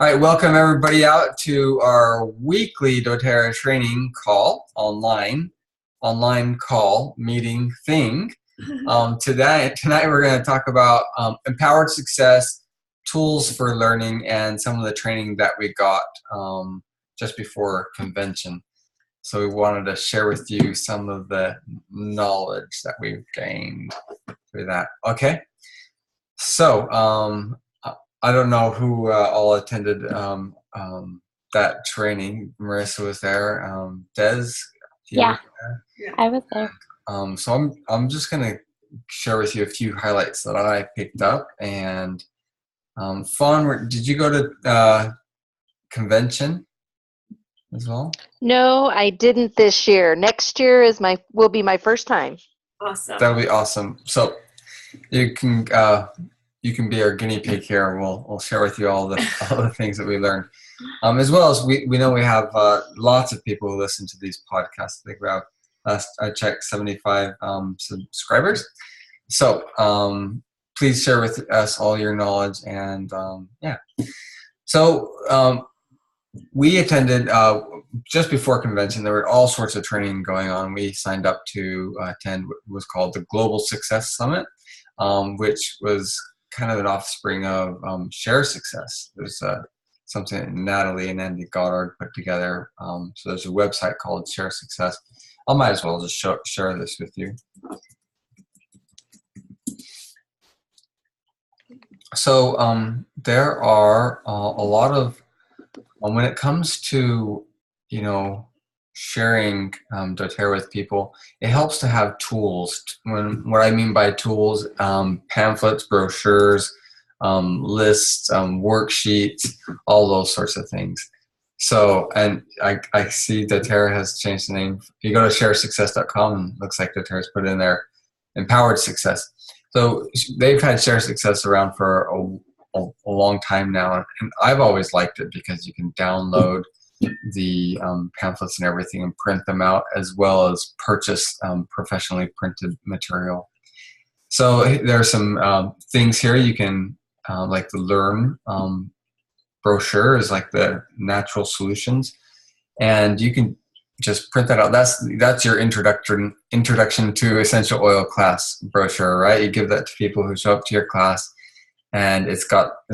All right, welcome everybody out to our weekly doTERRA training call, online call meeting thing. Tonight we're going to talk about empowered success, tools for learning, and some of the training that we got just before convention. So we wanted to share with you some of the knowledge that we've gained through that. Okay, so I don't know who all attended that training. Marissa was there. Des, Yeah, there? I was there. So I'm just gonna share with you a few highlights that I picked up. And Fawn, did you go to convention as well? No, I didn't this year. Next year will be my first time. Awesome. That'll be awesome. So you can be our guinea pig here, and we'll share with you all the things that we learned. As well as we know we have lots of people who listen to these podcasts. I think we have, last I checked, 75 subscribers. So please share with us all your knowledge, and yeah. So we attended just before convention. There were all sorts of training going on. We signed up to attend what was called the Global Success Summit, which was kind of an offspring of Share Success. There's something that Natalie and Andy Goddard put together. So there's a website called Share Success. I might as well just share this with you. So there are a lot of, when it comes to, sharing doTERRA with people, it helps to have tools. What I mean by tools, pamphlets, brochures, lists, worksheets, all those sorts of things. So, and I see doTERRA has changed the name. If you go to sharesuccess.com, and it looks like doTERRA's put in there empowered success. So they've had Share Success around for a long time now, and I've always liked it because you can download the pamphlets and everything and print them out, as well as purchase professionally printed material. So there are some things here you can, like the Learn brochure is like the natural solutions, and you can just print that out. That's your introduction to essential oil class brochure, right? You give that to people who show up to your class, and it's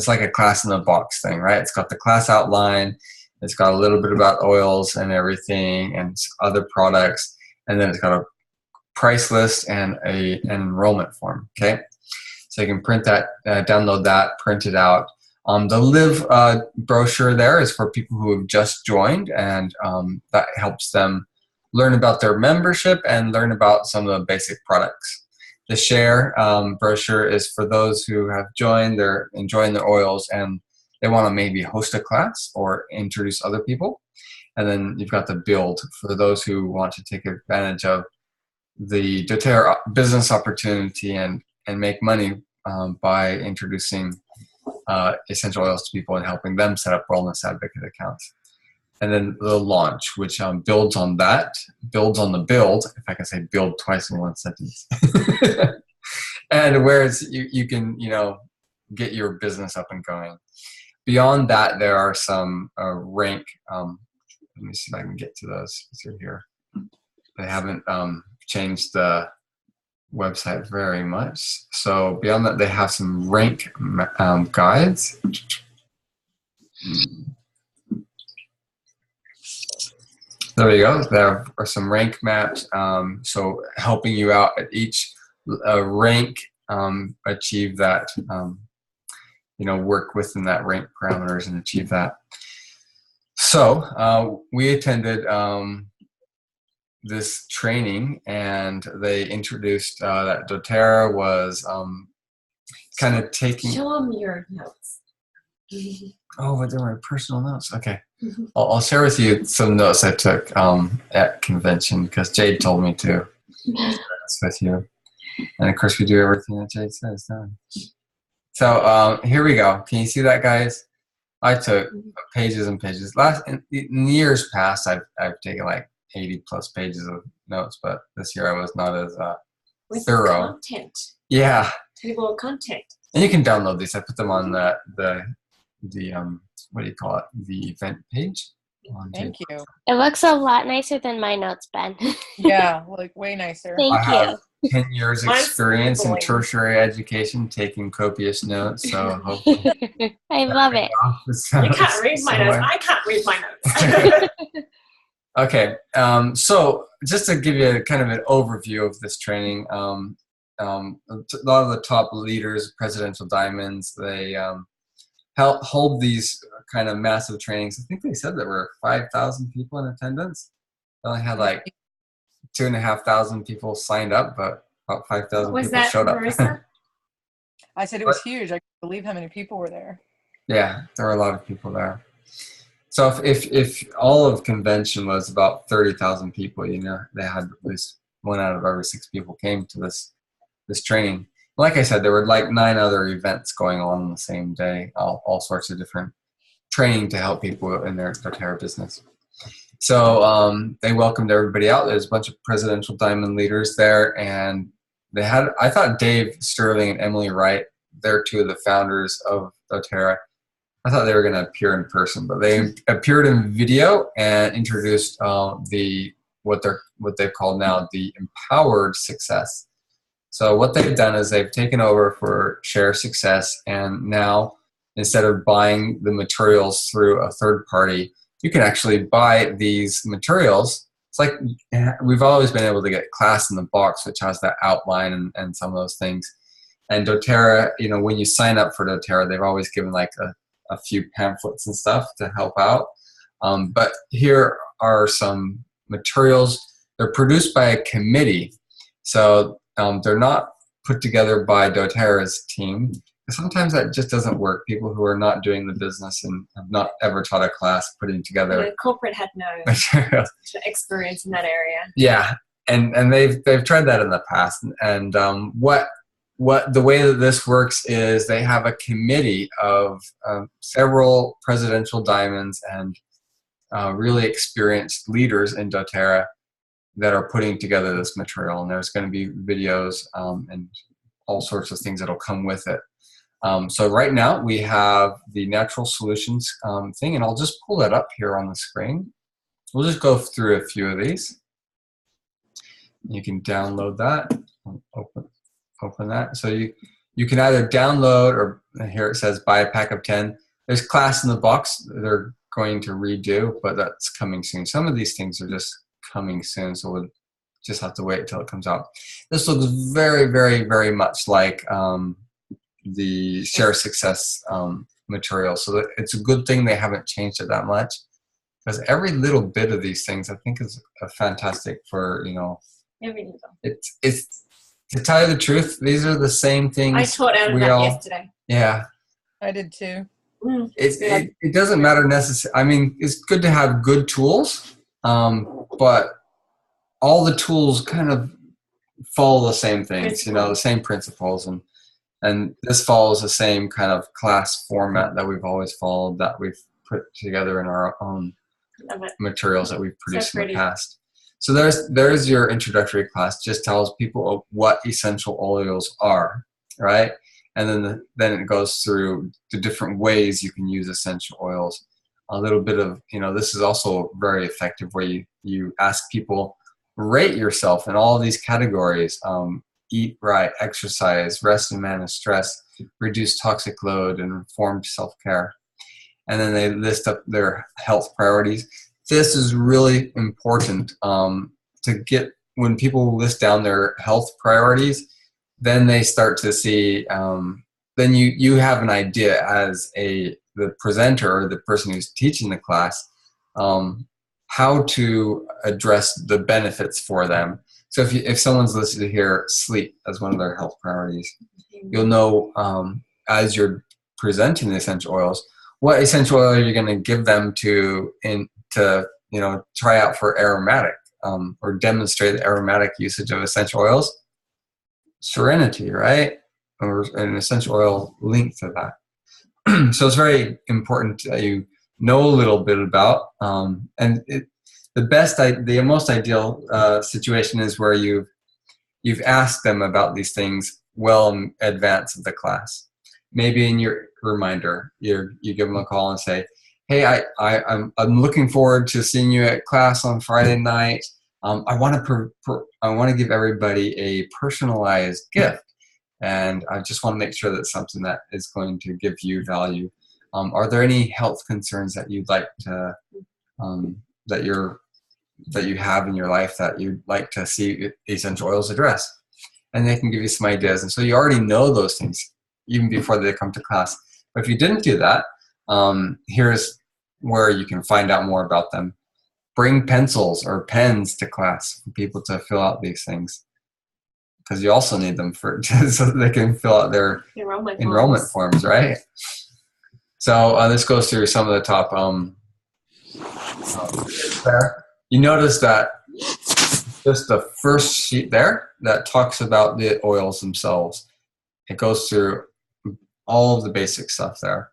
like a class in a box thing, right? It's got the class outline, it's got a little bit about oils and everything and other products, and then it's got a price list and an enrollment form. Okay, so you can print that, download that, print it out. The Live brochure there is for people who have just joined, and that helps them learn about their membership and learn about some of the basic products. The Share brochure is for those who have joined, they're enjoying their oils, and they want to maybe host a class or introduce other people. And then you've got the Build for those who want to take advantage of the doTERRA business opportunity and make money by introducing essential oils to people and helping them set up wellness advocate accounts. And then the Launch, which builds on that, builds on the Build, if I can say build twice in one sentence. And whereas you can, get your business up and going. Beyond that, there are some rank, let me see if I can get to those through here. They haven't changed the website very much. So beyond that, they have some rank guides. There you go. There are some rank maps. So helping you out at each rank, achieve that, work within that rank parameters and achieve that. So we attended this training, and they introduced that doTERRA was kind of taking. Show them your notes. Oh, but they're my personal notes. Okay, I'll share with you some notes I took at convention because Jade told me to share this with you, and of course we do everything that Jade says. Done. So here we go. Can you see that, guys? I took pages and pages. In years past, I've taken like 80 plus pages of notes, but this year I was not as with thorough. Content. Yeah. Table of content. And you can download these. I put them on the what do you call it? The event page. Thank you. It looks a lot nicer than my notes, Ben. Yeah, like way nicer. I Thank have you. 10 years Mine's experience in scribbling. tertiary education, taking copious notes. So hopefully I love it. You can't read my notes. I can't read my notes. Okay, so just to give you kind of an overview of this training, a lot of the top leaders, presidential diamonds, they hold these kind of massive trainings. I think they said there were 5,000 people in attendance. They only had like 2,500 people signed up, but about 5,000 Was people that showed up. Marissa? I said it was huge. I couldn't believe how many people were there. Yeah, there were a lot of people there. So if all of convention was about 30,000 people, you know, they had at least 1 out of every 6 people came to this training. Like I said, there were like 9 other events going on the same day, all sorts of different training to help people in their doTERRA business. So they welcomed everybody out. There's a bunch of presidential diamond leaders there, and they had, I thought Dave Sterling and Emily Wright, they're 2 of the founders of doTERRA. I thought they were going to appear in person, but they appeared in video and introduced what they've called now the empowered success. So what they've done is they've taken over for Share Success, and now instead of buying the materials through a third party, you can actually buy these materials. It's like we've always been able to get Class in the Box, which has that outline and some of those things. And doTERRA, you know, when you sign up for doTERRA, they've always given like a few pamphlets and stuff to help out. But here are some materials. They're produced by a committee. So they're not put together by doTERRA's team. Sometimes that just doesn't work. People who are not doing the business and have not ever taught a class putting together The corporate had no materials. experience in that area. Yeah, and they've tried that in the past. And what the way that this works is they have a committee of several presidential diamonds and really experienced leaders in doTERRA that are putting together this material. And there's going to be videos and all sorts of things that'll come with it. So right now we have the natural solutions thing, and I'll just pull that up here on the screen. We'll just go through a few of these. You can download that. Open that. So you can either download, or here it says buy a pack of 10. There's Class in the Box they're going to redo, but that's coming soon. Some of these things are just coming soon, so we'll just have to wait until it comes out. This looks very, very, very much like the Share Success material. So it's a good thing they haven't changed it that much, because every little bit of these things I think is fantastic for, you know, it's to tell you the truth, these are the same things. I taught out of that yesterday. Yeah. I did too. It doesn't matter necessarily. I mean, it's good to have good tools, but all the tools kind of follow the same things, you know, the same principles. And this follows the same kind of class format that we've always followed, that we've put together in our own materials that we've produced in the past. So there's your introductory class. Just tells people what essential oils are, right? And then it goes through the different ways you can use essential oils. A little bit of, you know, this is also very effective where you ask people, rate yourself in all these categories. Eat right, exercise, rest and manage stress, reduce toxic load, and informed self-care. And then they list up their health priorities. This is really important to get, when people list down their health priorities, then they start to see, then you have an idea as the presenter or the person who's teaching the class, how to address the benefits for them. So if someone's listed here sleep as one of their health priorities, you'll know as you're presenting the essential oils, what essential oil you're going to give them to you know, try out for aromatic or demonstrate the aromatic usage of essential oils. Serenity, right? Or an essential oil linked to that. So it's very important that you know a little bit about, the most ideal situation is where you've asked them about these things well in advance of the class. Maybe in your reminder. You give them a call and say, hey, I'm looking forward to seeing you at class on Friday night. I want to give everybody a personalized gift, and I just want to make sure that's something that is going to give you value. Are there any health concerns that you'd like to that you have in your life that you'd like to see essential oils address? And they can give you some ideas. And so you already know those things even before they come to class. But if you didn't do that, here's where you can find out more about them. Bring pencils or pens to class for people to fill out these things, because you also need them for so that they can fill out their enrollment forms, right? So this goes through some of the top there. You notice that just the first sheet there that talks about the oils themselves. It goes through all of the basic stuff there.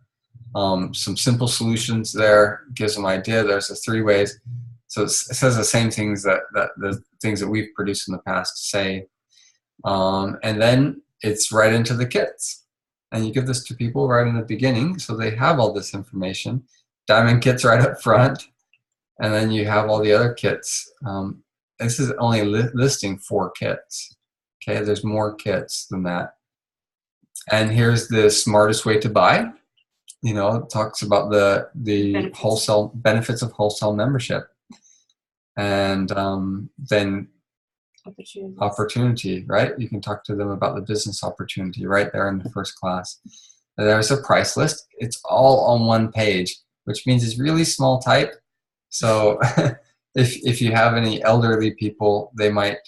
Some simple solutions there, gives them an idea. There's the 3 ways. So it says the same things that the things that we've produced in the past say. And then it's right into the kits. And you give this to people right in the beginning so they have all this information. Diamond kits right up front. And then you have all the other kits. This is only listing 4 kits. Okay, there's more kits than that. And here's the smartest way to buy. You know, it talks about the wholesale benefits of wholesale membership. And then opportunity, right? You can talk to them about the business opportunity right there in the first class. And there's a price list. It's all on one page, which means it's really small type. So if you have any elderly people, they might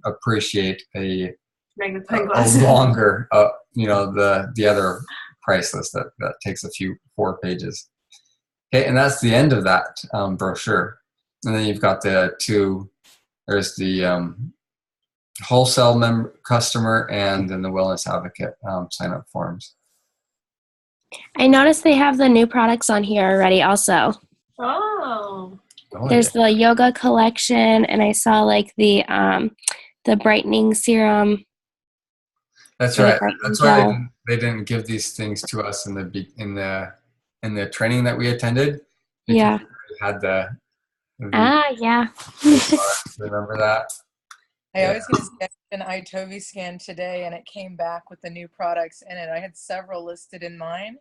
appreciate a longer, the other price list that takes 4 pages. Okay, and that's the end of that brochure. And then you've got there's the wholesale customer and then the wellness advocate sign up forms. I noticed they have the new products on here already also. Oh. There's the yoga collection, and I saw like the brightening serum. That's right. That's why they didn't give these things to us in the training that we attended. Yeah. We had the yeah. remember that? I always get an iTovi scan today, and it came back with the new products in it. I had several listed in mine.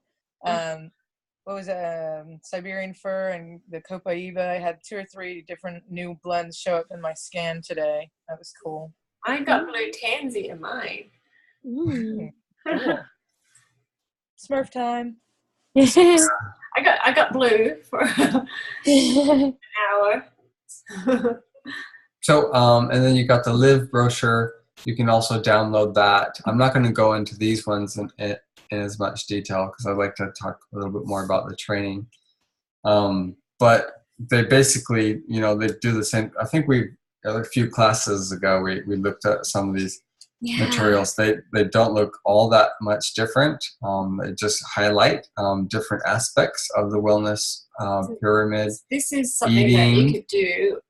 What was it? Siberian fir and the Copaiba. I had 2 or 3 different new blends show up in my scan today. That was cool. I got blue tansy in mine. Cool. Smurf time. I got blue for an hour. So, and then you got the Live brochure. You can also download that. I'm not going to go into these ones in as much detail because I'd like to talk a little bit more about the training. But they basically, they do the same. I think a few classes ago, we looked at some of these materials. They don't look all that much different. They just highlight different aspects of the wellness pyramid. This is something that you could do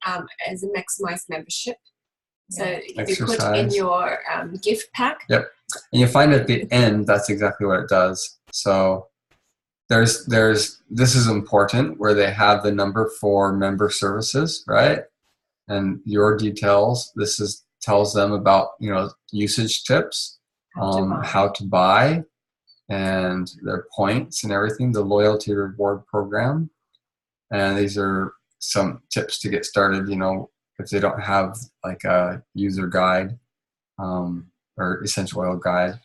as a maximized membership. So if you put in your gift pack. Yep. And you find at the end, that's exactly what it does. So this is important where they have the number for member services, right? And your details. Tells them about, usage tips, how to buy, and their points and everything, the loyalty reward program. And these are some tips to get started, if they don't have like a user guide or essential oil guide,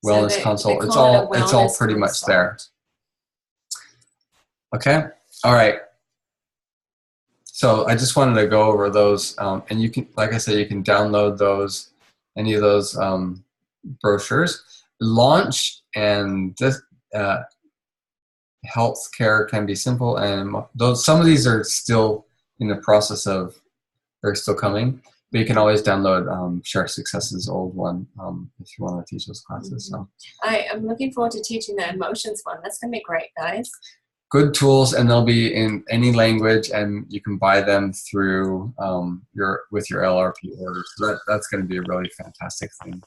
wellness consult. It's all pretty much there. Okay. All right. So I just wanted to go over those, and you can, like I said, you can download any of those brochures. Launch and this healthcare can be simple, and some of these are still in the process of, they're still coming. But you can always download Share Success's old one if you want to teach those classes. So I am looking forward to teaching the emotions one. That's gonna be great, guys. Good tools, and they'll be in any language, and you can buy them through with your LRP orders. So that's going to be a really fantastic thing.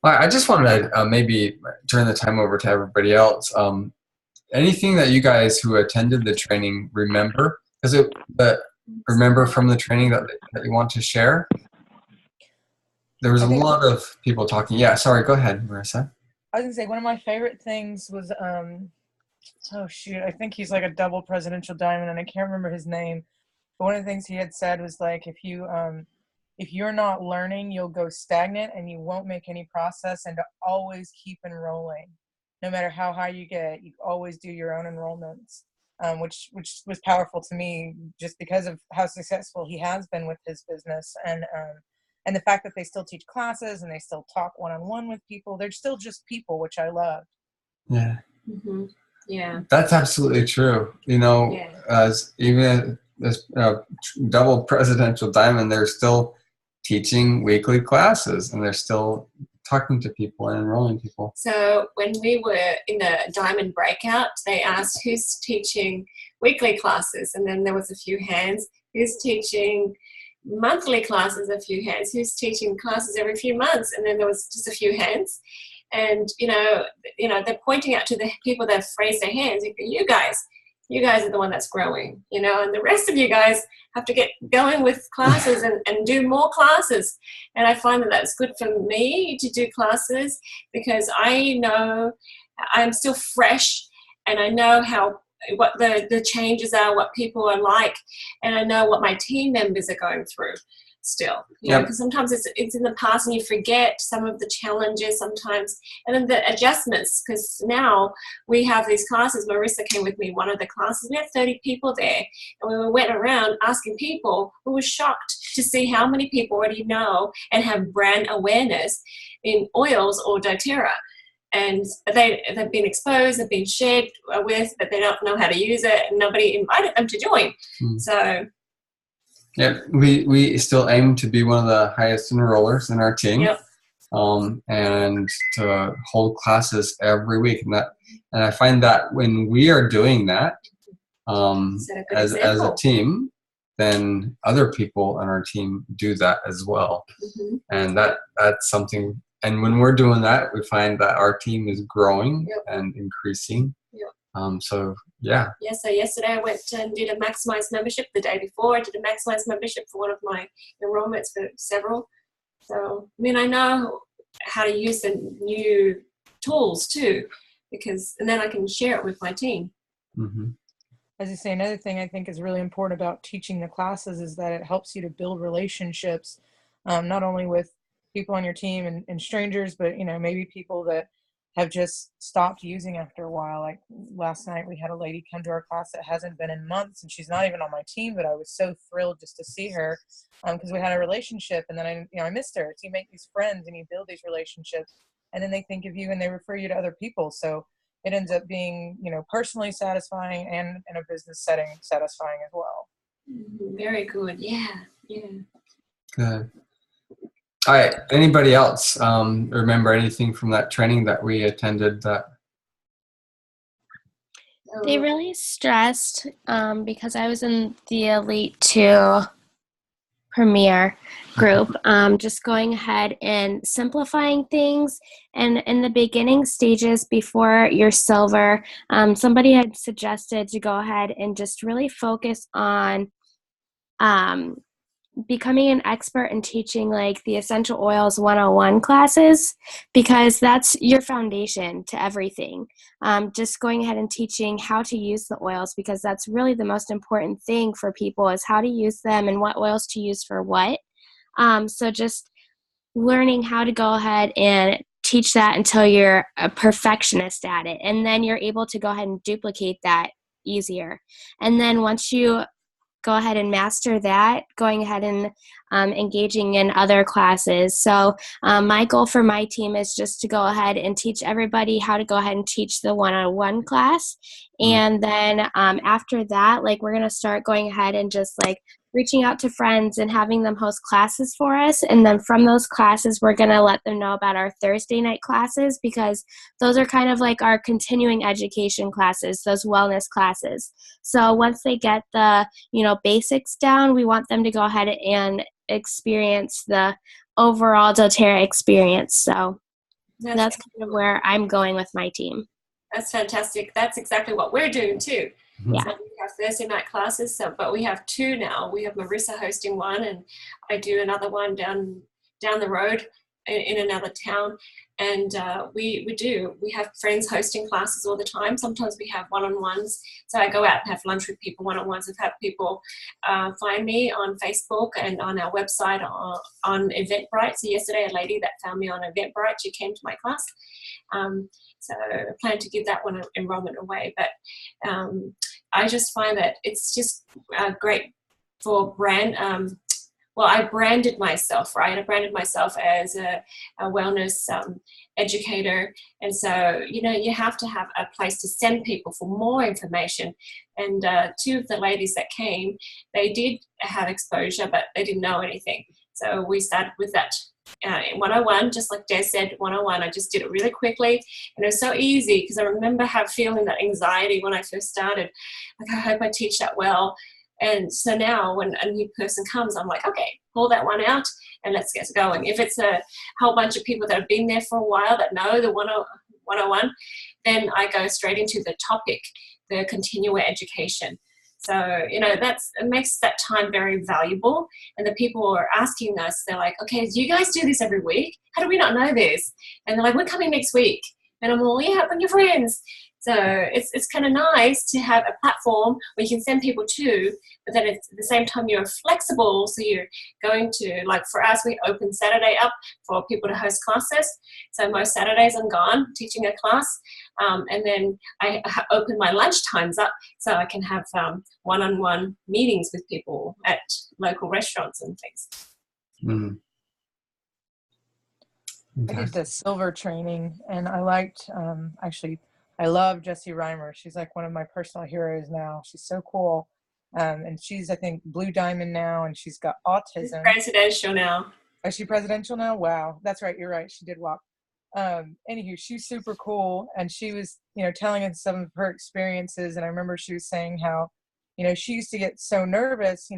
Well, I just wanted to maybe turn the time over to everybody else. Anything that you guys who attended the training remember? Remember from the training that you want to share? There was a lot of people talking. Yeah, sorry. Go ahead, Marissa. I was gonna say one of my favorite things was oh shoot, I think he's like a double presidential diamond, and I can't remember his name. But one of the things he had said was like, if you're not learning, you'll go stagnant and you won't make any process, and to always keep enrolling. No matter how high you get, you always do your own enrollments, which was powerful to me just because of how successful he has been with his business. And the fact that they still teach classes and they still talk one-on-one with people. They're still just people, which I love. Yeah. Mm-hmm. Yeah. That's absolutely true. As even as double presidential diamond, they're still teaching weekly classes and they're still talking to people and enrolling people. So when we were in the diamond breakout, they asked who's teaching weekly classes, and then there was a few hands. Who's teaching monthly classes? A few hands. Who's teaching classes every few months? And then there was just a few hands. And they're pointing out to the people that have raised their hands. You guys are the one that's growing, and the rest of you guys have to get going with classes and do more classes. And I find that that's good for me to do classes, because I know I'm still fresh and I know what the changes are, what people are like, and I know what my team members are going through still, because sometimes it's in the past and you forget some of the challenges sometimes, and then the adjustments, because now we have these classes. Marissa came with me one of the classes. We had 30 people there, and we went around asking people. We were shocked to see how many people already know and have brand awareness in oils or doTERRA. And they've been exposed, they've been shared with, but they don't know how to use it, and nobody invited them to join. So yeah, we still aim to be one of the highest enrollers in our team. Yep. And to hold classes every week, and I find that when we are doing that as a team, then other people on our team do that as well. Mm-hmm. And that's something. And when we're doing that, we find that our team is growing and increasing. Yep. So yeah. Yeah. So yesterday I went and did a maximized membership. The day before I did a maximized membership for one of my enrollments for several. So I know how to use the new tools too, and then I can share it with my team. Mm-hmm. As I say, another thing I think is really important about teaching the classes is that it helps you to build relationships, not only with people on your team and strangers, but maybe people that have just stopped using after a while. Like last night we had a lady come to our class that hasn't been in months, and she's not even on my team, but I was so thrilled just to see her, because we had a relationship, and then I missed her. So you make these friends and you build these relationships, and then they think of you and they refer you to other people. So it ends up being personally satisfying and in a business setting satisfying as well. Very good. Yeah. Good. All right. Anybody else remember anything from that training that we attended? They really stressed, because I was in the Elite 2 Premier group, just going ahead and simplifying things. And in the beginning stages before your silver, somebody had suggested to go ahead and just really focus on becoming an expert in teaching like the Essential Oils 101 classes, because that's your foundation to everything. Just going ahead and teaching how to use the oils, because that's really the most important thing for people, is how to use them and what oils to use for what. So just learning how to go ahead and teach that until you're a perfectionist at it. And then you're able to go ahead and duplicate that easier. And then once you go ahead and master that, going ahead and engaging in other classes. So my goal for my team is just to go ahead and teach everybody how to go ahead and teach the 101 class. And then after that, like we're going to start going ahead and just like reaching out to friends and having them host classes for us. And then from those classes, we're going to let them know about our Thursday night classes, because those are kind of like our continuing education classes, those wellness classes. So once they get the, basics down, we want them to go ahead and experience the overall doTERRA experience. So That's kind of where I'm going with my team. That's fantastic. That's exactly what we're doing too. Yeah. So we have Thursday night classes, but we have two now. We have Marissa hosting one, and I do another one down the road in another town. And we have friends hosting classes all the time. Sometimes we have one-on-ones. So I go out and have lunch with people one-on-ones. I've had people find me on Facebook and on our website on Eventbrite. So yesterday, a lady that found me on Eventbrite, she came to my class. So I plan to give that one enrollment away. But I just find that it's just great for brand. Well, I branded myself, right? I branded myself as a wellness educator. And so, you have to have a place to send people for more information. And two of the ladies that came, they did have exposure, but they didn't know anything. So we started with that 101, just like Des said, 101. I just did it really quickly. And it was so easy because I remember feeling that anxiety when I first started. Like, I hope I teach that well. And so now when a new person comes, I'm like, okay, pull that one out and let's get going. If it's a whole bunch of people that have been there for a while that know the 101, then I go straight into the topic, the continuing education. So, it makes that time very valuable. And the people who are asking us, they're like, okay, do you guys do this every week? How do we not know this? And they're like, we're coming next week. And I'm all, yeah, bring your friends. So it's kind of nice to have a platform where you can send people to, but then at the same time you're flexible. So you're going to, like for us, we open Saturday up for people to host classes. So most Saturdays I'm gone teaching a class. And then I open my lunch times up so I can have one-on-one meetings with people at local restaurants and things. Mm. I did the silver training, and I liked, I love Jessie Reimer. She's like one of my personal heroes now. She's so cool. And she's, I think, Blue Diamond now, and she's got autism. She's presidential now. Is she presidential now? Wow. That's right. You're right. She did walk. Anywho, she's super cool. And she was, telling us some of her experiences. And I remember she was saying how, she used to get so nervous,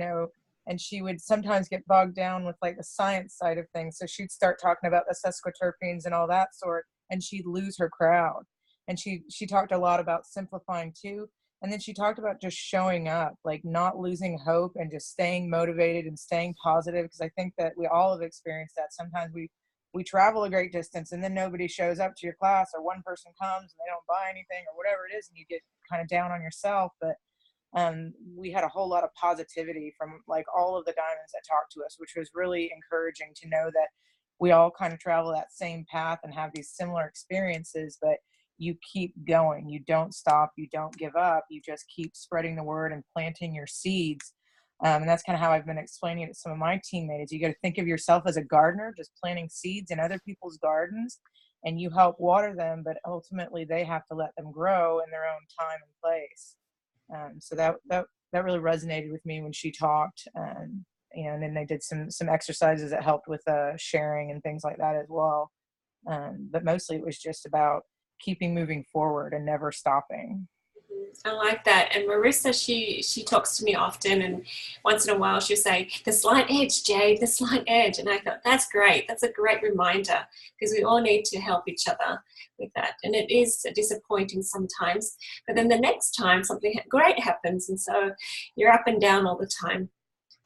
and she would sometimes get bogged down with like the science side of things. So she'd start talking about the sesquiterpenes and all that sort, and she'd lose her crowd. And she talked a lot about simplifying too. And then she talked about just showing up, like not losing hope and just staying motivated and staying positive. Because I think that we all have experienced that. Sometimes we travel a great distance and then nobody shows up to your class, or one person comes and they don't buy anything or whatever it is, and you get kind of down on yourself. But we had a whole lot of positivity from like all of the diamonds that talked to us, which was really encouraging to know that we all kind of travel that same path and have these similar experiences, but you keep going. You don't stop. You don't give up. You just keep spreading the word and planting your seeds. And that's kind of how I've been explaining it to some of my teammates. You got to think of yourself as a gardener, just planting seeds in other people's gardens, and you help water them, but ultimately they have to let them grow in their own time and place. So that really resonated with me when she talked. And then they did some exercises that helped with sharing and things like that as well. But mostly it was just about keeping moving forward and never stopping. I like that. And Marissa, she talks to me often, and once in a while she'll say, the slight edge, Jade, the slight edge. And I thought, that's great. That's a great reminder, because we all need to help each other with that. And it is disappointing sometimes, but then the next time something great happens. And so you're up and down all the time.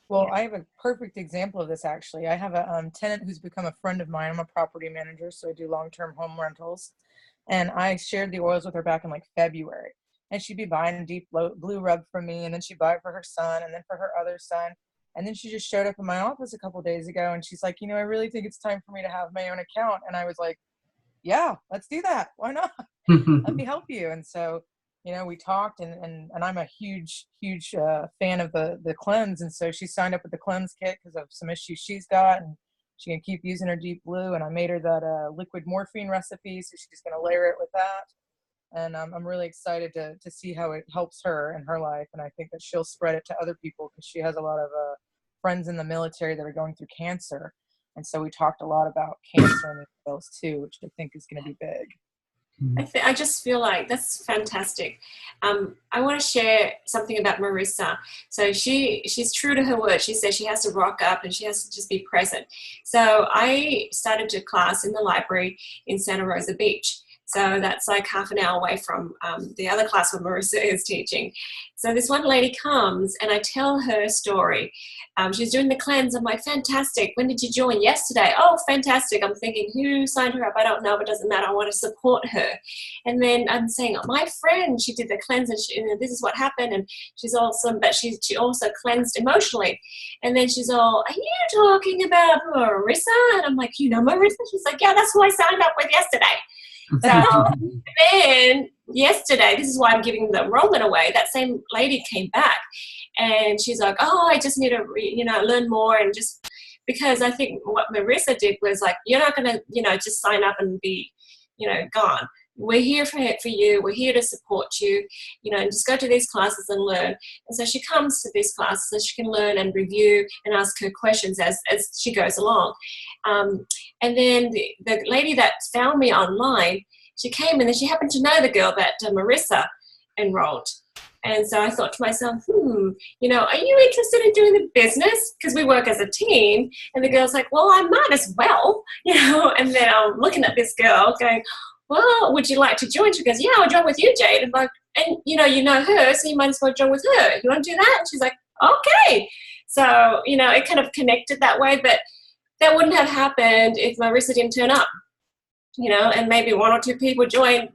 Well, I have a perfect example of this, actually. I have a tenant who's become a friend of mine. I'm a property manager, so I do long-term home rentals. And I shared the oils with her back in like February. And she'd be buying deep blue rub from me, and then she'd buy it for her son, and then for her other son. And then she just showed up in my office a couple of days ago, and she's like, I really think it's time for me to have my own account. And I was like, yeah, let's do that. Why not? Let me help you. And so, we talked, and I'm a huge fan of the cleanse. And so she signed up with the cleanse kit because of some issues she's got, and she can keep using her deep blue. And I made her that liquid morphine recipe, so she's going to layer it with that. And I'm really excited to see how it helps her in her life. And I think that she'll spread it to other people, because she has a lot of friends in the military that are going through cancer. And so we talked a lot about cancer and the oils too, which I think is going to be big. I just feel like that's fantastic. I want to share something about Marissa. So she's true to her word. She says she has to rock up and she has to just be present. So I started a class in the library in Santa Rosa Beach. So that's like half an hour away from the other class where Marissa is teaching. So this one lady comes and I tell her story. She's doing the cleanse. I'm like, fantastic. When did you join? Yesterday. Oh, fantastic. I'm thinking, who signed her up? I don't know, but it doesn't matter. I want to support her. And then I'm saying, my friend, she did the cleanse and this is what happened. And she's awesome, but she also cleansed emotionally. And then she's all, are you talking about Marissa? And I'm like, you know Marissa? She's like, yeah, that's who I signed up with yesterday. So then yesterday, this is why I'm giving the enrollment away, that same lady came back and she's like, oh, I just need to, learn more. And just because I think what Marissa did was like, you're not going to, just sign up and be, gone. We're here for you. We're here to support you, and just go to these classes and learn. And so she comes to these classes so she can learn and review and ask her questions as she goes along. And then the lady that found me online, she came and then she happened to know the girl that Marissa enrolled. And so I thought to myself, are you interested in doing the business? Because we work as a team. And the girl's like, well, I might as well, And then I'm looking at this girl going, well, would you like to join? She goes, yeah, I'll join with you, Jade. And like, and you know her, so you might as well join with her. You want to do that? And she's like, okay. So, it kind of connected that way. But that wouldn't have happened if Marissa didn't turn up, and maybe one or two people joined.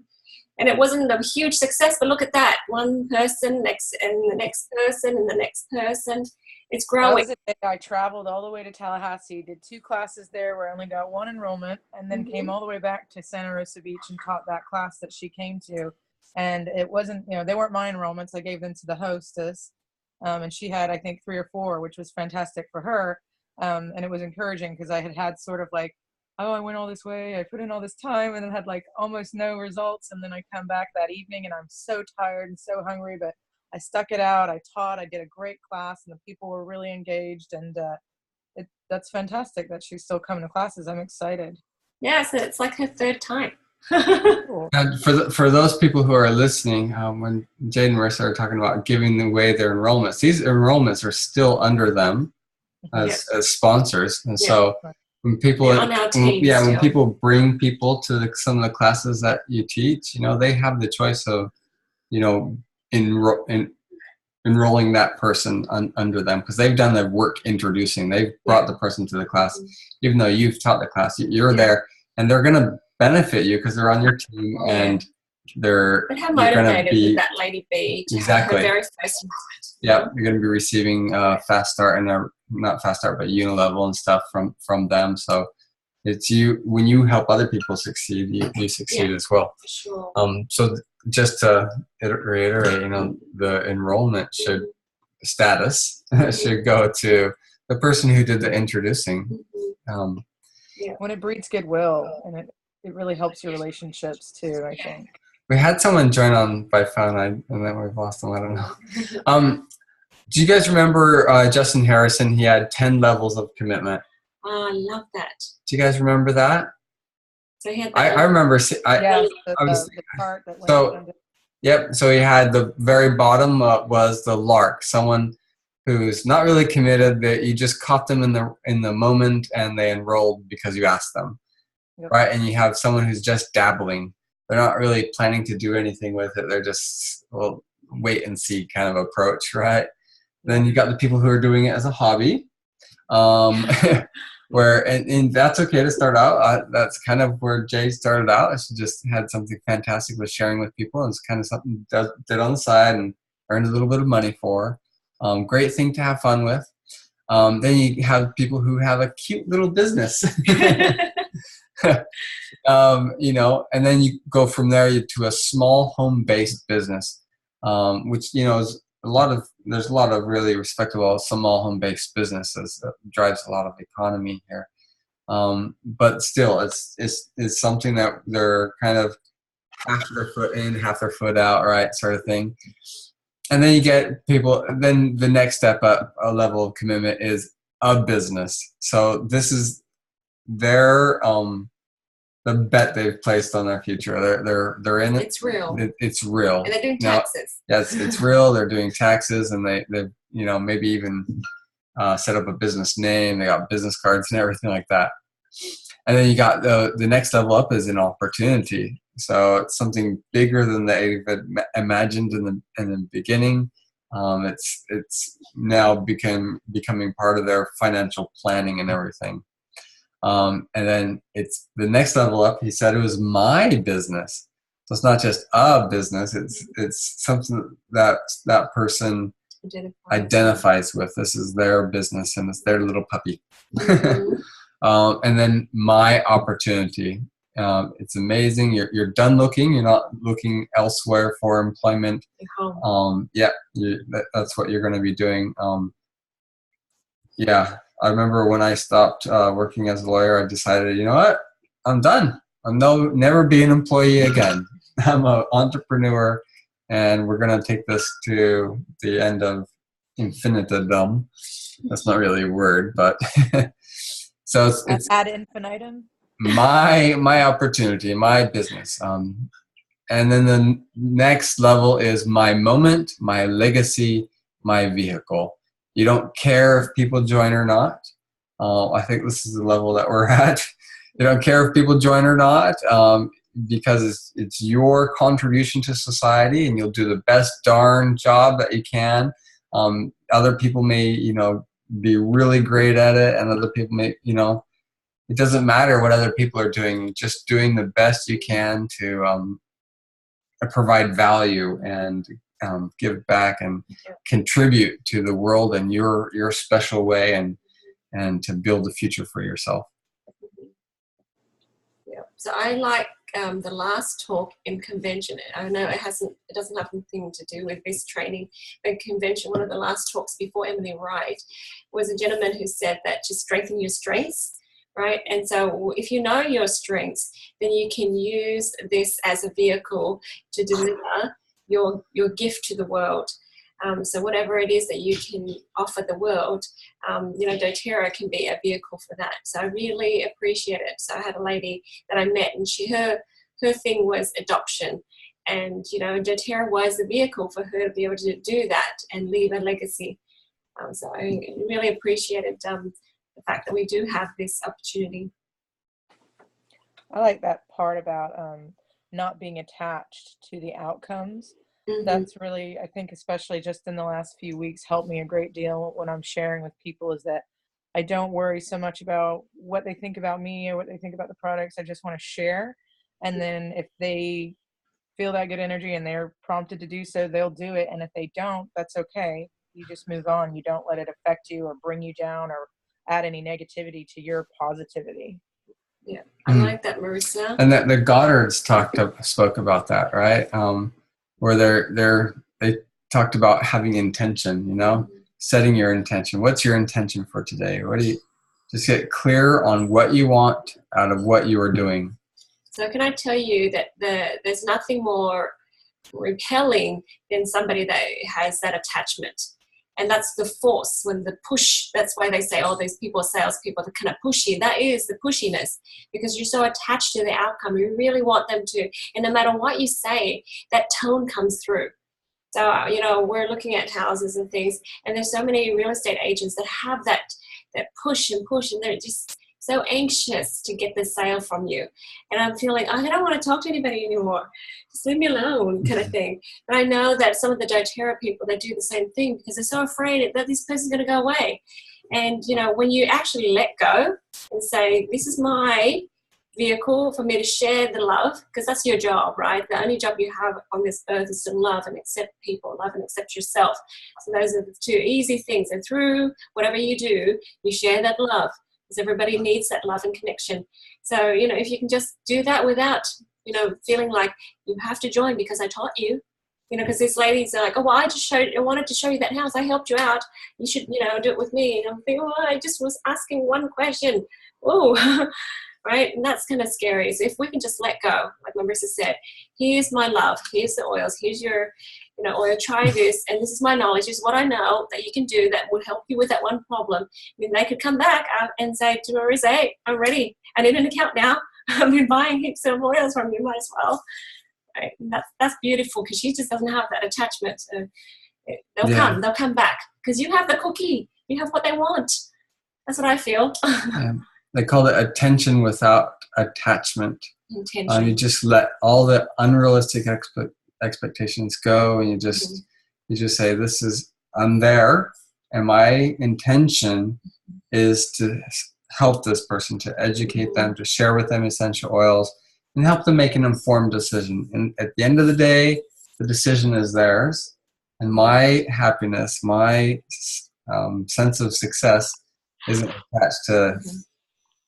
And it wasn't a huge success, but look at that. One person, and the next person, and the next person. It's growing. That was a day I traveled all the way to Tallahassee, did 2 classes there where I only got 1 enrollment, and then came all the way back to Santa Rosa Beach and taught that class that she came to. And it wasn't, they weren't my enrollments. I gave them to the hostess. And she had, I think, 3 or 4, which was fantastic for her. And it was encouraging because I had sort of like, oh, I went all this way, I put in all this time, and then had like almost no results. And then I come back that evening and I'm so tired and so hungry, but I stuck it out. I taught, I did a great class, and the people were really engaged. And that's fantastic that she's still coming to classes. I'm excited. Yeah, so it's like her 3rd time. Cool. And for those people who are listening, when Jade and Marissa are talking about giving away their enrollments, these enrollments are still under them as sponsors. And so when people when people bring people to some of the classes that you teach, they have the choice of enrolling that person under them because they've done the work introducing. They've brought the person to the class. Even though you've taught the class, you're there, and they're going to benefit you because they're on your team and they're But how motivated would that lady be to exactly have her very first enrollment? Yeah, you're going to be receiving fast start and not fast start, but unilevel and stuff from them. So it's you when you help other people succeed, you succeed as well. For sure. So just to reiterate, the enrollment status should go to the person who did the introducing. When it breeds goodwill, and it really helps your relationships too, I think. We had someone join on by phone, and then we've lost them. I don't know. Do you guys remember Justin Harrison? He had 10 levels of commitment. Oh, I love that. Do you guys remember that? So he had I remember. The part that went Yep. So he had the very bottom was the lark, someone who's not really committed. That you just caught them in the moment, and they enrolled because you asked them, right? And you have someone who's just dabbling. They're not really planning to do anything with it. They're just wait and see kind of approach, right? Then you got the people who are doing it as a hobby, where and that's okay to start out. That's kind of where Jay started out. She just had something fantastic with sharing with people, and it's kind of something did on the side and earned a little bit of money for. Great thing to have fun with. Then you have people who have a cute little business. And then you go from there to a small home-based business, which is there's a lot of really respectable small home-based businesses that drives a lot of economy here. But still, it's something that they're kind of half their foot in, half their foot out, right, sort of thing. And then you get people. Then the next step up, a level of commitment, is a business. So this is their the bet they've placed on their future. They're in it. It's real. It's real. And they're doing Now, taxes. yes, it's real. They're doing taxes, and they've maybe even set up a business name. They got business cards and everything like that. And then you got the next level up is an opportunity. So it's something bigger than they've imagined in the beginning. It's now becoming part of their financial planning and everything. And then it's the next level up. He said it was my business. So it's not just a business. It's something that person identifies with. This is their business, and it's their little puppy. Mm-hmm. And then my opportunity. It's amazing. You're done looking. You're not looking elsewhere for employment. That's what you're going to be doing. I remember when I stopped working as a lawyer, I decided, you know what? I'm done. I'll never be an employee again. I'm an entrepreneur, and we're going to take this to the end of infinitum. That's not really a word, but so it's ad infinitum. my opportunity, my business. And then the next level is my moment, my legacy, my vehicle. You don't care if people join or not. I think this is the level that we're at. You don't care if people join or not, because it's your contribution to society, and you'll do the best darn job that you can. Other people may, be really great at it, and other people may, it doesn't matter what other people are doing. Just doing the best you can to provide value and give back and contribute to the world in your special way, and to build a future for yourself. Yeah. So I like the last talk in convention. I know it doesn't have anything to do with this training, but convention, one of the last talks before Emily Wright, was a gentleman who said that to strengthen your strengths, right? And so if you know your strengths, then you can use this as a vehicle to deliver your gift to the world. So whatever it is that you can offer the world, doTERRA can be a vehicle for that. So I really appreciate it. So I had a lady that I met, and her thing was adoption. And, doTERRA was the vehicle for her to be able to do that and leave a legacy. So I really appreciated the fact that we do have this opportunity. I like that part about not being attached to the outcomes. Mm-hmm. That's really, I think, especially just in the last few weeks, helped me a great deal when I'm sharing with people, is that I don't worry so much about what they think about me or what they think about the products. I just want to share. And then if they feel that good energy and they're prompted to do so, they'll do it. And if they don't, that's okay. You just move on. You don't let it affect you or bring you down or add any negativity to your positivity. Yeah, I like that, Marissa. And that the Goddards spoke about that, right? Where they talked about having intention, setting your intention. What's your intention for today? Just get clear on what you want out of what you are doing. So can I tell you that there's nothing more repelling than somebody that has that attachment. And that's the force, when the push, that's why they say, these people are salespeople, they're kind of pushy. That is the pushiness, because you're so attached to the outcome. You really want them to, and no matter what you say, that tone comes through. So, we're looking at houses and things, and there's so many real estate agents that have that push, and they're just so anxious to get the sale from you. And I'm feeling, I don't want to talk to anybody anymore. Just leave me alone, kind of thing. But I know that some of the doTERRA people, they do the same thing because they're so afraid that this person's going to go away. And, when you actually let go and say, this is my vehicle for me to share the love, because that's your job, right? The only job you have on this earth is to love and accept people, love and accept yourself. So those are the two easy things. And through whatever you do, you share that love, because everybody needs that love and connection. So, if you can just do that without, feeling like you have to join because I taught you, because these ladies are like, I wanted to show you that house. I helped you out. You should, do it with me. And I'm thinking, I just was asking one question. Oh, right? And that's kind of scary. So if we can just let go, like Marissa said, here's my love, here's the oils, here's your, oil, try this, and this is my knowledge, this is what I know that you can do that would help you with that one problem. I mean, they could come back and say to Marissa, hey, I'm ready. I need an account now. I've been buying heaps of oils from you, might as well. Right? And that's beautiful because she just doesn't have that attachment. So they'll come back because you have the cookie. You have what they want. That's what I feel. Yeah. They call it attention without attachment. Intention. You just let all the unrealistic expectations go, and you just say, "This is I'm there, and my intention is to help this person, to educate them, to share with them essential oils, and help them make an informed decision. And at the end of the day, the decision is theirs, and my happiness, my sense of success isn't attached to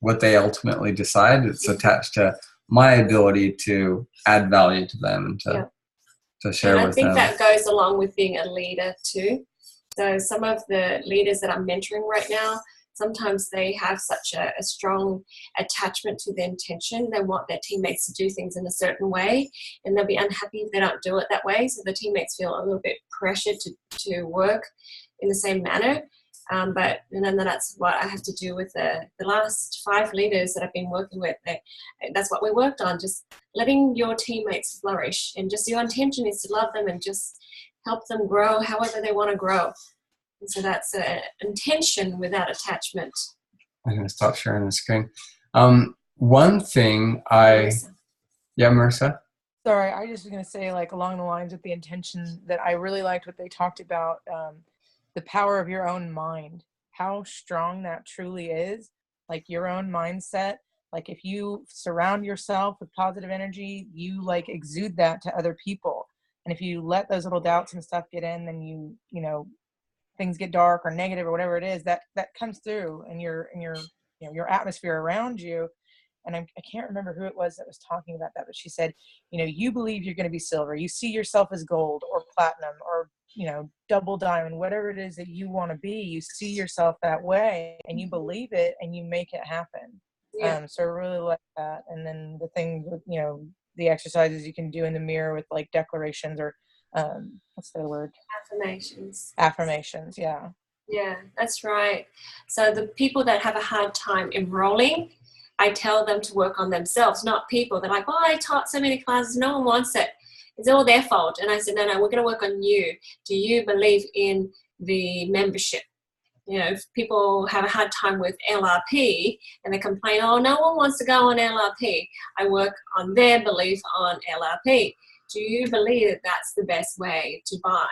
what they ultimately decide. It's attached to my ability to add value to them and to share with them. And I think that goes along with being a leader too. So some of the leaders that I'm mentoring right now, sometimes they have such a strong attachment to the intention. They want their teammates to do things in a certain way, and they'll be unhappy if they don't do it that way. So the teammates feel a little bit pressured to work in the same manner. And then that's what I have to do with the last 5 leaders that I've been working with. That's what we worked on, just letting your teammates flourish. And just your intention is to love them and just help them grow however they want to grow. And so that's an intention without attachment. I'm going to stop sharing the screen. One thing Marissa? Sorry, I just was going to say, like, along the lines with the intention, that I really liked what they talked about, the power of your own mind, how strong that truly is, like your own mindset. Like if you surround yourself with positive energy, you like exude that to other people. And if you let those little doubts and stuff get in, then you know, things get dark or negative or whatever it is, that comes through in your atmosphere around you. And I can't remember who it was that was talking about that, but she said, you believe you're going to be silver. You see yourself as gold or platinum or, double diamond, whatever it is that you want to be. You see yourself that way and you believe it and you make it happen. Yeah. So I really like that. And then the thing with, the exercises you can do in the mirror with like declarations or what's the word? Affirmations. Yeah. Yeah, that's right. So the people that have a hard time enrolling, I tell them to work on themselves, not people. They're like, I taught so many classes, no one wants it. It's all their fault. And I said, no, we're going to work on you. Do you believe in the membership? If people have a hard time with LRP and they complain, no one wants to go on LRP, I work on their belief on LRP. Do you believe that that's the best way to buy?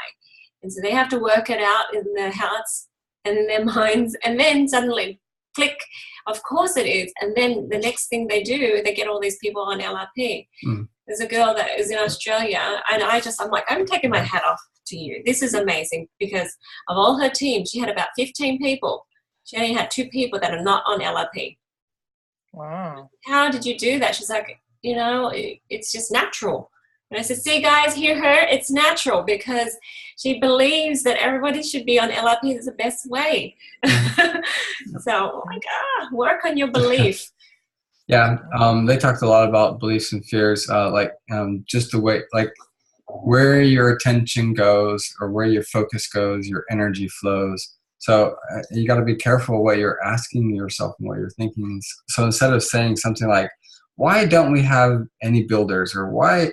And so they have to work it out in their hearts and in their minds, and then suddenly click, of course it is. And then the next thing they do, they get all these people on LRP. There's a girl that is in Australia, and I'm like, I'm taking my hat off to you. This is amazing, because of all her team, she had about 15 people. She only had 2 people that are not on LRP. Wow. How did you do that? She's like, it's just natural. And I said, see, guys, hear her? It's natural, because she believes that everybody should be on LRP. It's the best way. So, work on your belief. Yeah, they talked a lot about beliefs and fears, just the way, like where your attention goes or where your focus goes, your energy flows. So you got to be careful what you're asking yourself and what you're thinking. So instead of saying something like, why don't we have any builders, or why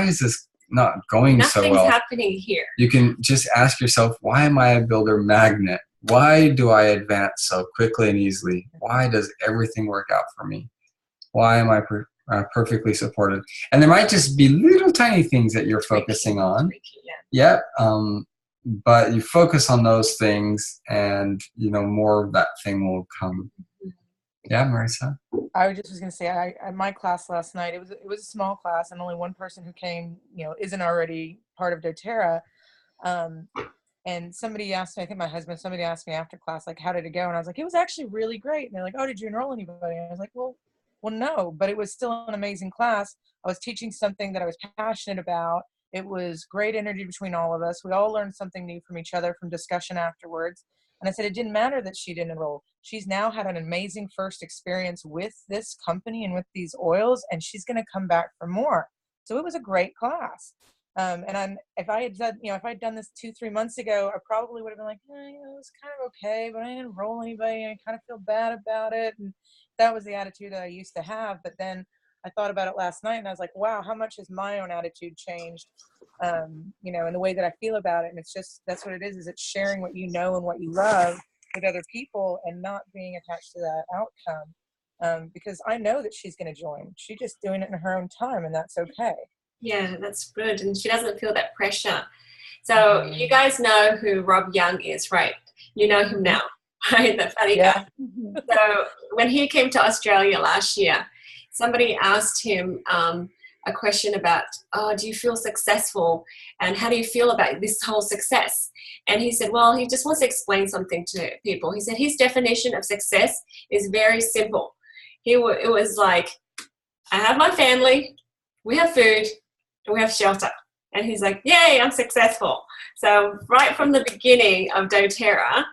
is this not going so well? Nothing's happening here. You can just ask yourself, why am I a builder magnet? Why do I advance so quickly and easily? Why does everything work out for me? Why am I perfectly supported? And there might just be little tiny things that you're focusing on. But you focus on those things, and more of that thing will come. Yeah, Marissa? I just was going to say, my class last night, it was a small class, and only one person who came, isn't already part of doTERRA. And somebody asked me, I think my husband, somebody asked me after class, like, how did it go? And I was like, it was actually really great. And they're like, oh, did you enroll anybody? And I was like, well, no, but it was still an amazing class. I was teaching something that I was passionate about. It was great energy between all of us. We all learned something new from each other from discussion afterwards. And I said, it didn't matter that she didn't enroll. She's now had an amazing first experience with this company and with these oils, and she's going to come back for more. So it was a great class. If I had done this 2-3 months ago, I probably would have been like, it was kind of okay, but I didn't enroll anybody. I kind of feel bad about it. And that was the attitude that I used to have. But then I thought about it last night, and I was like, wow, how much has my own attitude changed, you know, and the way that I feel about it. And it's just, that's what it is it's sharing what you know and what you love with other people and not being attached to that outcome. Because I know that she's going to join. She's just doing it in her own time, and that's okay. Yeah, that's good. And she doesn't feel that pressure. So you guys know who Rob Young is, right? You know him now, right? The funny guy. So when he came to Australia last year, somebody asked him a question about, oh, do you feel successful? And how do you feel about this whole success? And he said, well, he just wants to explain something to people. He said his definition of success is very simple. It was like, I have my family, we have food, and we have shelter. And he's like, yay, I'm successful. So right from the beginning of doTERRA,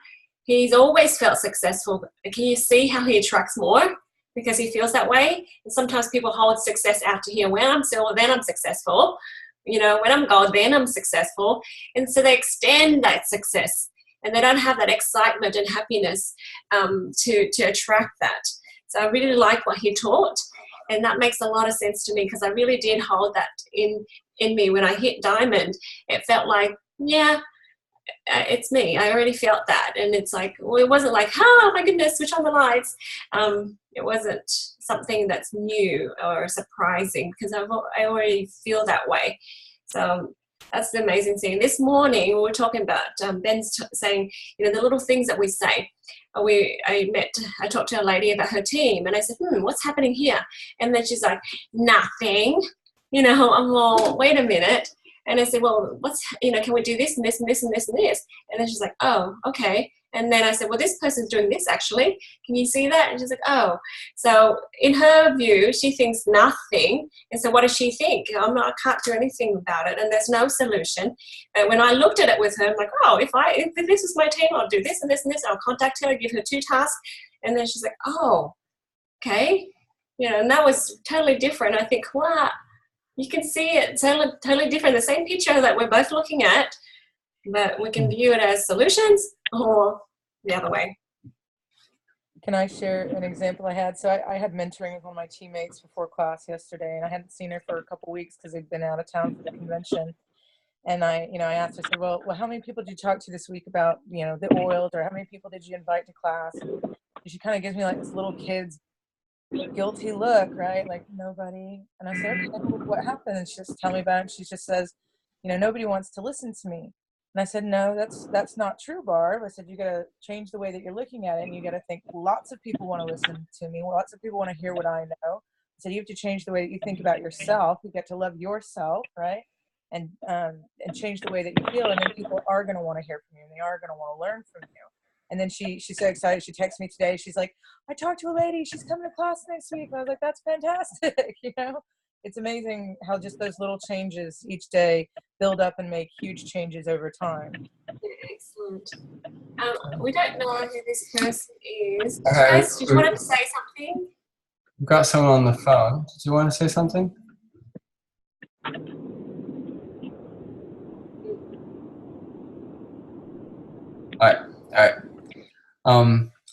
he's always felt successful. Can you see how he attracts more? Because he feels that way. And sometimes people hold success out to here. When I'm silver, then I'm successful. You know, when I'm gold, then I'm successful. And so they extend that success. And they don't have that excitement and happiness to attract that. So I really like what he taught. And that makes a lot of sense to me because I really did hold that in me. When I hit diamond, it felt like, yeah, it's me. I already felt that. And it's like, well, it wasn't like, oh my goodness, switch on the lights. It wasn't something that's new or surprising because I already feel that way. So that's the amazing thing. This morning we were talking about, Ben's saying, you know, the little things that we say. I talked to a lady about her team and I said, what's happening here? And then she's like, nothing. You know, I'm all, wait a minute. And I said, well, can we do this and this and this and this and this? And then she's like, oh, okay. And then I said, well, this person's doing this actually. Can you see that? And she's like, oh. So in her view, she thinks nothing. And so what does she think? I can't do anything about it. And there's no solution. And when I looked at it with her, I'm like, oh, if this is my team, I'll do this and this and this. I'll contact her, give her 2 tasks. And then she's like, oh, okay. You know, and that was totally different. I think, wow. You can see it totally different. The same picture that we're both looking at, but we can view it as solutions or the other way. Can I share an example I had? So I had mentoring with one of my teammates before class yesterday, and I hadn't seen her for a couple of weeks because they'd been out of town for the convention. And I asked her, I said, well, how many people did you talk to this week about, you know, the oils, or how many people did you invite to class? And she kind of gives me like this little kid's guilty look, right? Like, nobody. And I said, okay, what happened? And she just tell me about it. And she just says, you know, nobody wants to listen to me. And I said, no, that's not true, Barb. I said, you got to change the way that you're looking at it. And you got to think lots of people want to listen to me. Lots of people want to hear what I know. I said, you have to change the way that you think about yourself. You get to love yourself, right? And change the way that you feel. And then people are going to want to hear from you. And they are going to want to learn from you. And then she's so excited. She texted me today. She's like, I talked to a lady. She's coming to class next week. And I was like, that's fantastic. You know, it's amazing how just those little changes each day build up and make huge changes over time. Excellent. We don't know who this person is. Guys, did you want to say something? We've got someone on the phone. Did you want to say something? All right.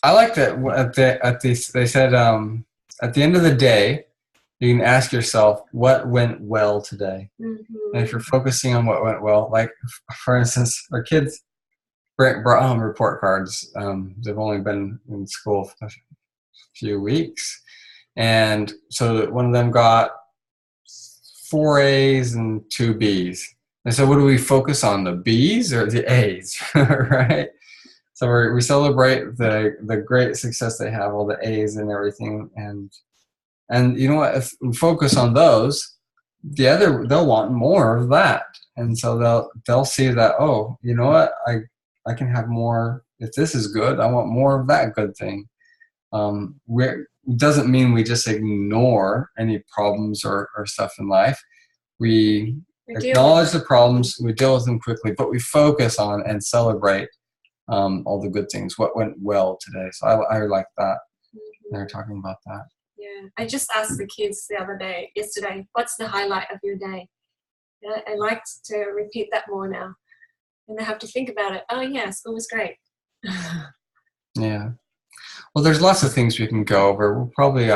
I like that they said at the end of the day, you can ask yourself what went well today. Mm-hmm. And if you're focusing on what went well, like for instance, our kids brought home report cards. They've only been in school for a few weeks, and so one of them got 4 A's and 2 B's. And so, what do we focus on, the B's or the A's, right? So we celebrate the great success they have, all the A's and everything, and you know what? If we focus on those, they'll want more of that, and so they'll see that, oh, you know what? I can have more. If this is good, I want more of that good thing. It doesn't mean we just ignore any problems or stuff in life. We acknowledge the problems, we deal with them quickly, but we focus on and celebrate all the good things, what went well today. So I like that. They're talking about that. Yeah, I just asked the kids yesterday, what's the highlight of your day? I like to repeat that more now. And they have to think about it. Oh yeah, school was great. Yeah. Well, there's lots of things we can go over. We'll probably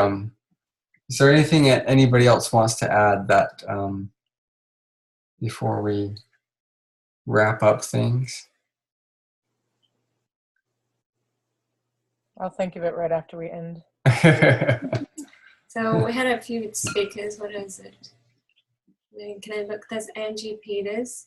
Is there anything that anybody else wants to add that before we wrap up things? I'll think of it right after we end. So we had a few speakers. What is it? Can I look? There's Angie Peters.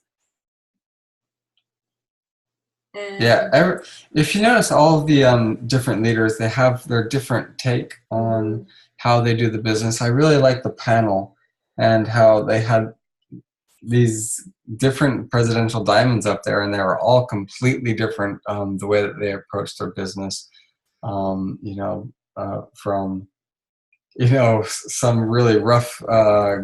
And Yeah, if you notice, all of the different leaders, they have their different take on how they do the business. I really like the panel and how they had these different presidential diamonds up there, and they were all completely different, the way that they approached their business. From some really rough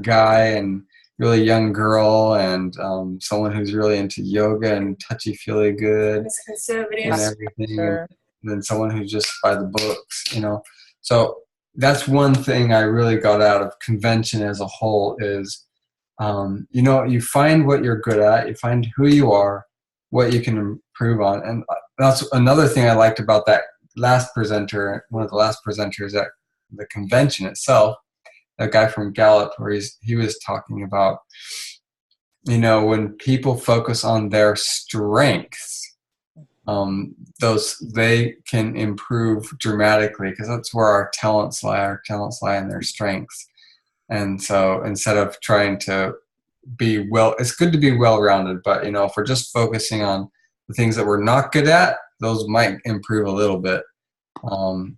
guy and really young girl, and someone who's really into yoga and touchy-feely good Miss Conservative. and everything, Sure. and then someone who's just by the books, So that's one thing I really got out of convention as a whole is, you find what you're good at, you find who you are, what you can improve on. And that's another thing I liked about that last presenter, one of the last presenters at the convention itself, that guy from Gallup, where he was talking about, when people focus on their strengths, they can improve dramatically, because that's where our talents lie. Our talents lie in their strengths. And so instead of trying to be it's good to be well-rounded, but if we're just focusing on the things that we're not good at, those might improve a little bit. And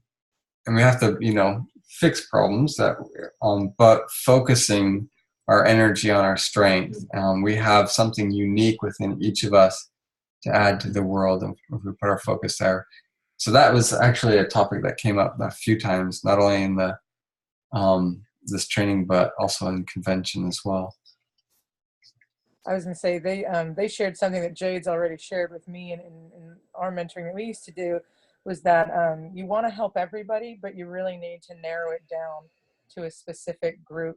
we have to, fix problems but focusing our energy on our strength. We have something unique within each of us to add to the world, and if we put our focus there. So that was actually a topic that came up a few times, not only in the this training, but also in convention as well. I was going to say they shared something that Jade's already shared with me in our mentoring that we used to do, was that you want to help everybody, but you really need to narrow it down to a specific group.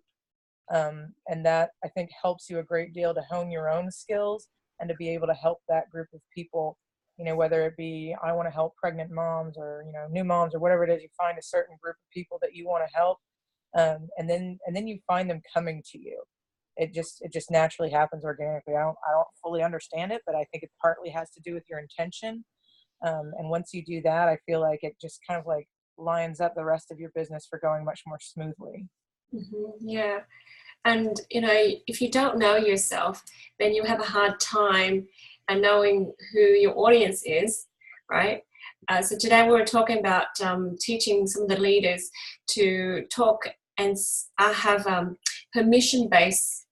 And that, I think, helps you a great deal to hone your own skills and to be able to help that group of people, whether it be, I want to help pregnant moms or, new moms or whatever it is. You find a certain group of people that you want to help, and then you find them coming to you. It just naturally happens organically. I don't fully understand it, but I think it partly has to do with your intention. And once you do that, I feel like it just kind of like lines up the rest of your business for going much more smoothly. Mm-hmm. Yeah. And, if you don't know yourself, then you have a hard time knowing who your audience is, right? So today we were talking about teaching some of the leaders to talk and have permission-based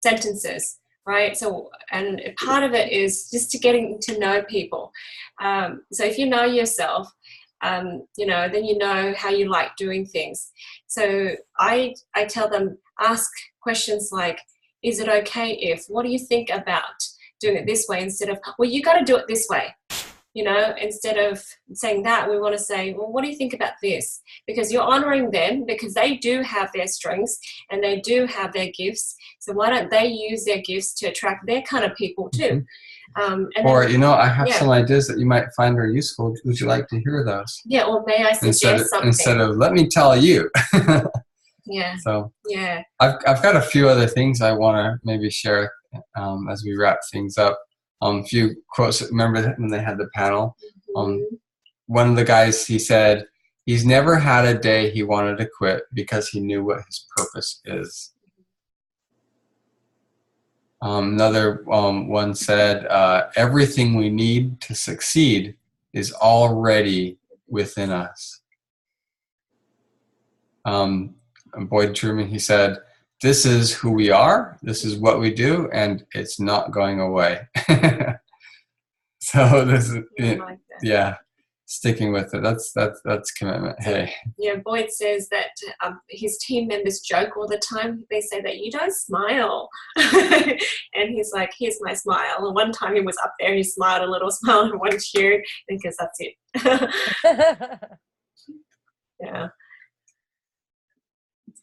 sentences, right? So, and part of it is just to getting to know people. So if you know yourself, then you know how you like doing things. So I tell them, ask questions like, is it okay if, what do you think about doing it this way, instead of, well, you got to do it this way. Instead of saying that, we want to say, well, what do you think about this? Because you're honoring them, because they do have their strengths and they do have their gifts. So why don't they use their gifts to attract their kind of people too? I have some ideas that you might find are useful. Would you like to hear those? Yeah, or may I suggest something? Instead of, let me tell you. Yeah. So yeah. I've got a few other things I want to maybe share as we wrap things up. A few quotes. Remember when they had the panel? One of the guys, he said, he's never had a day he wanted to quit because he knew what his purpose is. Another one said, everything we need to succeed is already within us. Boyd Truman, he said, this is who we are, this is what we do, and it's not going away. So this is Like yeah, sticking with it. That's commitment. Hey. Yeah, Boyd says that his team members joke all the time. They say that you don't smile. And he's like, here's my smile. And one time he was up there, he smiled a little smile and one cheered, because that's it. Yeah.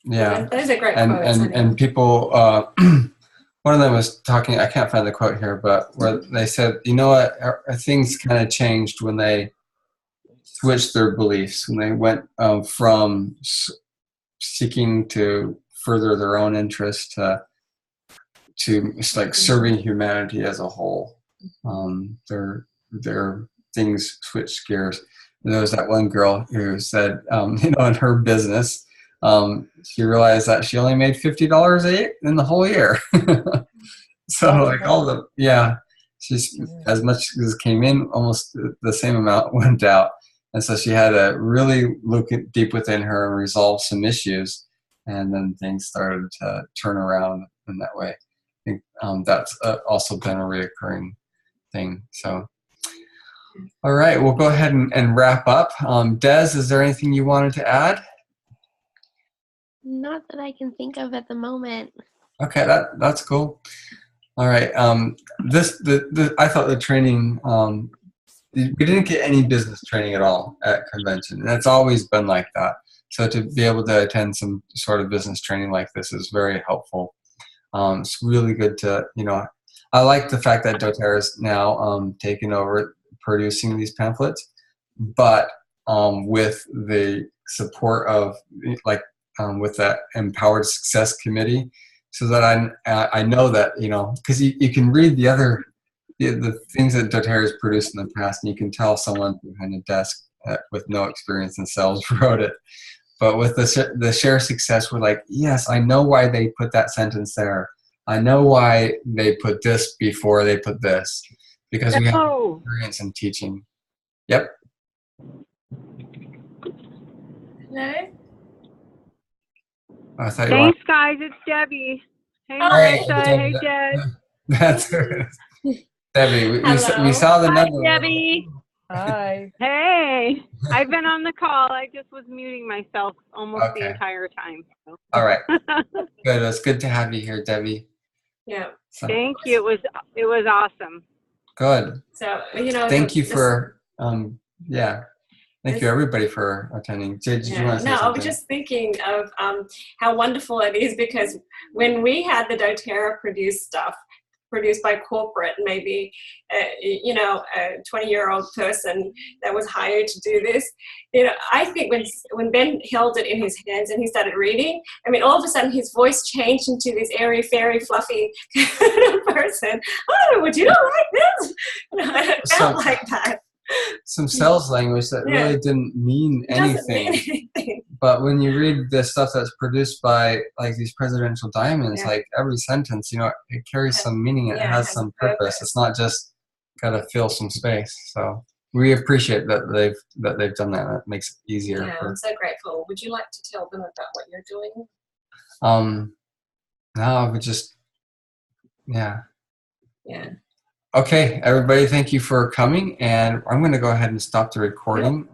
Yeah. Those are great quotes. And people, one of them was talking, I can't find the quote here, but where they said, what, things kind of changed when they switched their beliefs, when they went from seeking to further their own interest to it's like serving humanity as a whole. Their things switch gears. There was that one girl who said, in her business, she realized that she only made $50 in the whole year. So like she's as much as came in, almost the same amount went out. And so she had to really look deep within her and resolve some issues. And then things started to turn around in that way. I think that's also been a reoccurring thing. So, all right, we'll go ahead and wrap up. Des, is there anything you wanted to add? Not that I can think of at the moment. Okay, that's cool. All right. I thought the training, we didn't get any business training at all at convention, and it's always been like that. So to be able to attend some sort of business training like this is very helpful. It's really good to, I like the fact that doTERRA is now taken over producing these pamphlets, but with the support of with that Empowered Success Committee, so that I know that, because you can read the things that doTERRA has produced in the past, and you can tell someone behind a desk with no experience in sales wrote it. But with the Share Success, we're like, yes, I know why they put that sentence there. I know why they put this before they put this, because we have experience in teaching. Yep. Hello? Thanks, guys. It's Debbie. Hey, Hey, Marissa. Hey, Des. That's Debbie. We saw the Hi, number. Debbie. Hi. Hey. I've been on the call. I just was muting myself almost the entire time. So. All right. Good. It's good to have you here, Debbie. Yeah. So, Thank you. It was awesome. good. So, Thank you for, Thank you, everybody, for attending. Did you want to say something? I was just thinking of how wonderful it is, because when we had the doTERRA produced stuff, produced by corporate, maybe, a 20-year-old person that was hired to do this, I think when Ben held it in his hands and he started reading, I mean, all of a sudden his voice changed into this airy, fairy, fluffy kind of person. Oh, would you like this? It felt like that. Some sales language that really didn't mean anything. But when you read the stuff that's produced by like these presidential diamonds, like every sentence, it carries some meaning. It has some purpose. It's not just got to fill some space. So we appreciate that they've done that. That makes it easier. Yeah, I'm so grateful. Would you like to tell them about what you're doing? No, we just Yeah. Okay, everybody, thank you for coming, and I'm going to go ahead and stop the recording.